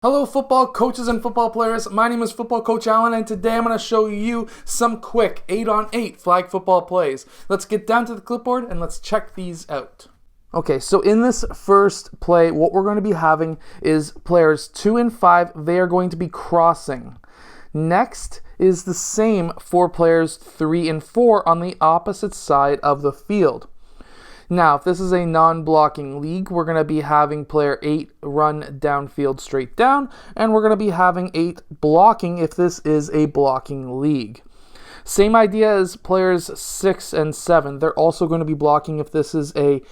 Hello football coaches and football players, my name is Football Coach Allen and today I'm going to show you some quick 8-on-8 flag football plays. Let's get down to the clipboard and let's check these out. Okay, so in this first play, what we're going to be having is players 2 and 5, they are going to be crossing. Next is the same for players 3 and 4 on the opposite side of the field. Now, if this is a non-blocking league, we're going to be having player 8 run downfield straight down, and we're going to be having 8 blocking if this is a blocking league. Same idea as players 6 and 7. They're also going to be blocking if this is a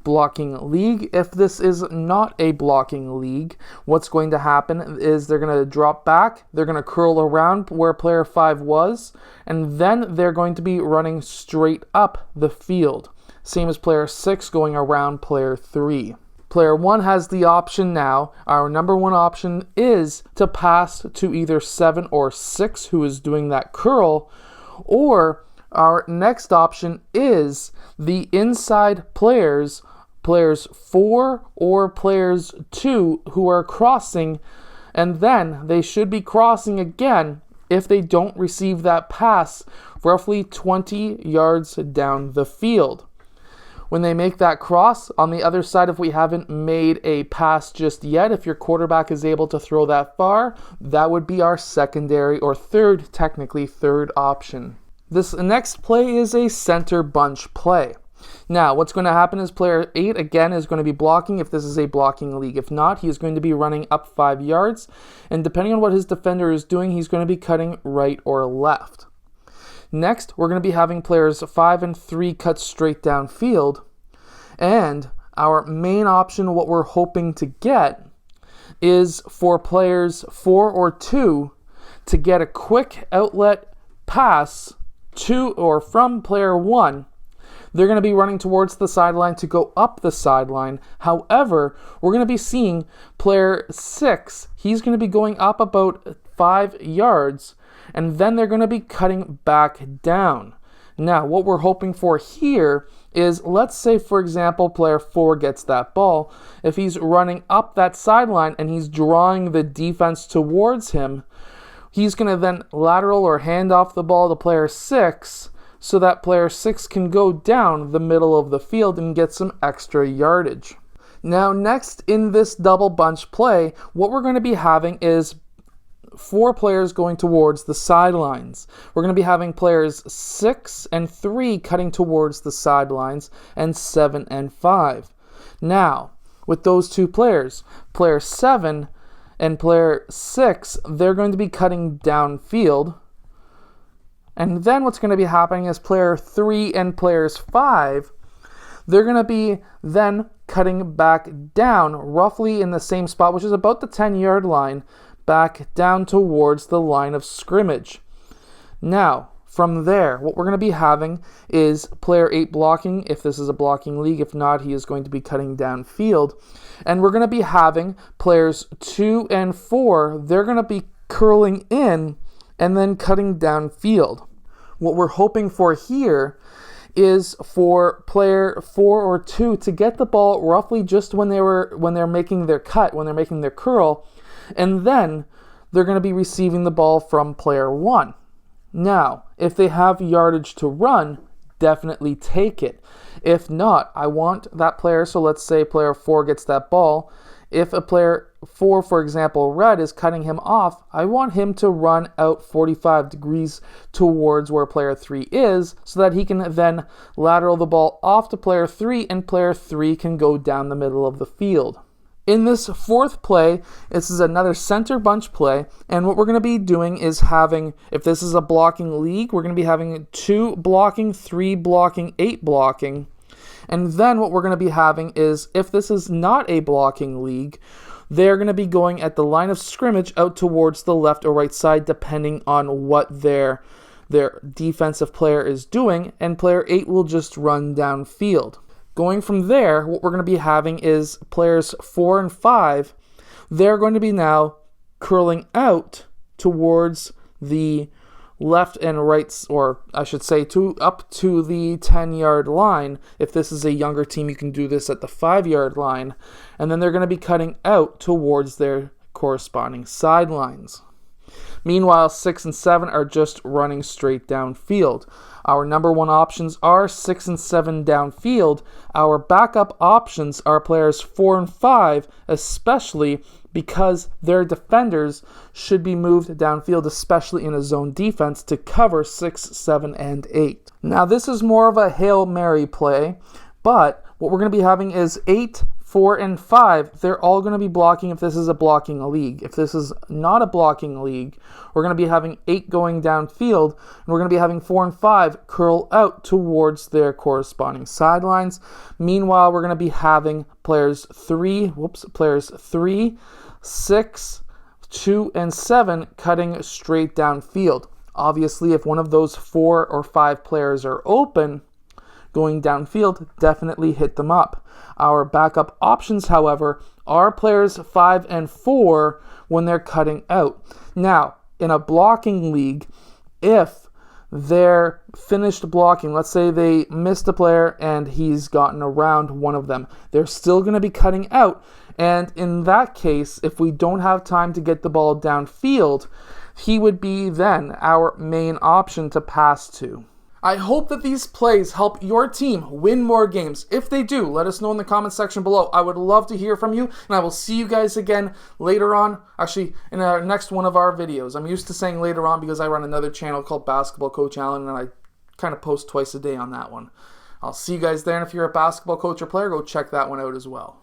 blocking league. If this is not a blocking league, what's going to happen is they're going to drop back, they're going to curl around where player 5 was, and then they're going to be running straight up the field. Same as player 6 going around player 3. Player 1 has the option now. Our number one option is to pass to either 7 or 6 who is doing that curl, or our next option is the inside players 4 or players 2 who are crossing, and then they should be crossing again if they don't receive that pass roughly 20 yards down the field. When they make that cross, on the other side, if we haven't made a pass just yet, if your quarterback is able to throw that far, that would be our secondary or third option. This next play is a center bunch play. Now, what's going to happen is player 8, again, is going to be blocking if this is a blocking league. If not, he is going to be running up 5 yards, and depending on what his defender is doing, he's going to be cutting right or left. Next, we're going to be having players 5 and 3 cut straight downfield. And our main option, what we're hoping to get, is for players 4 or 2 to get a quick outlet pass to or from player 1. They're going to be running towards the sideline to go up the sideline. However, we're going to be seeing player 6. He's going to be going up about 5 yards. And then they're going to be cutting back down. Now, what we're hoping for here is, let's say, for example, player 4 gets that ball. If he's running up that sideline and he's drawing the defense towards him, he's going to then lateral or hand off the ball to player 6 so that player 6 can go down the middle of the field and get some extra yardage. Now, next in this double bunch play, what we're going to be having is 4 players going towards the sidelines. We're going to be having players 6 and 3 cutting towards the sidelines, and 7 and 5. Now, with those 2 players, player 7 and player 6, they're going to be cutting downfield. And then what's going to be happening is player 3 and players 5, they're going to be then cutting back down roughly in the same spot, which is about the 10-yard line, back down towards the line of scrimmage. Now, from there, what we're going to be having is player 8 blocking, if this is a blocking league. If not, he is going to be cutting downfield. And we're going to be having players 2 and 4, they're going to be curling in and then cutting downfield. What we're hoping for here is for player 4 or 2 to get the ball roughly just when they're making their cut, when they're making their curl, and then they're going to be receiving the ball from player 1. Now, if they have yardage to run, definitely take it. If not, I want that player, so let's say player 4 gets that ball. If a player 4, for example, red, is cutting him off, I want him to run out 45 degrees towards where player 3 is so that he can then lateral the ball off to player 3 and player 3 can go down the middle of the field. In this fourth play, this is another center bunch play, and what we're going to be doing is having, if this is a blocking league, we're going to be having 2 blocking, 3 blocking, 8 blocking. And then what we're going to be having is, if this is not a blocking league, they're going to be going at the line of scrimmage out towards the left or right side, depending on what their defensive player is doing, and player 8 will just run downfield. Going from there, what we're going to be having is players 4 and 5, they're going to be now curling out towards the left and right, or I should say up to the 10-yard line. If this is a younger team, you can do this at the 5-yard line. And then they're going to be cutting out towards their corresponding sidelines. Meanwhile, 6 and 7 are just running straight downfield. Our number one options are 6 and 7 downfield. Our backup options are players 4 and 5, especially because their defenders should be moved downfield, especially in a zone defense, to cover 6, 7, and 8. Now, this is more of a Hail Mary play, but what we're going to be having is 8, 4, and 5. They're all going to be blocking if this is a blocking league. If this is not a blocking league, we're going to be having 8 going downfield, and we're going to be having 4 and 5 curl out towards their corresponding sidelines. Meanwhile, we're going to be having players 3, 6, 2, and 7 cutting straight downfield. Obviously, if one of those 4 or 5 players are open, going downfield, definitely hit them up. Our backup options, however, are players 5 and 4 when they're cutting out. Now, in a blocking league, if they're finished blocking, let's say they missed a player and he's gotten around one of them, they're still going to be cutting out. And in that case, if we don't have time to get the ball downfield, he would be then our main option to pass to. I hope that these plays help your team win more games. If they do, let us know in the comment section below. I would love to hear from you, and I will see you guys again later on, actually in our next one of our videos. I'm used to saying later on because I run another channel called Basketball Coach Allen, and I kind of post twice a day on that one. I'll see you guys there, and if you're a basketball coach or player, go check that one out as well.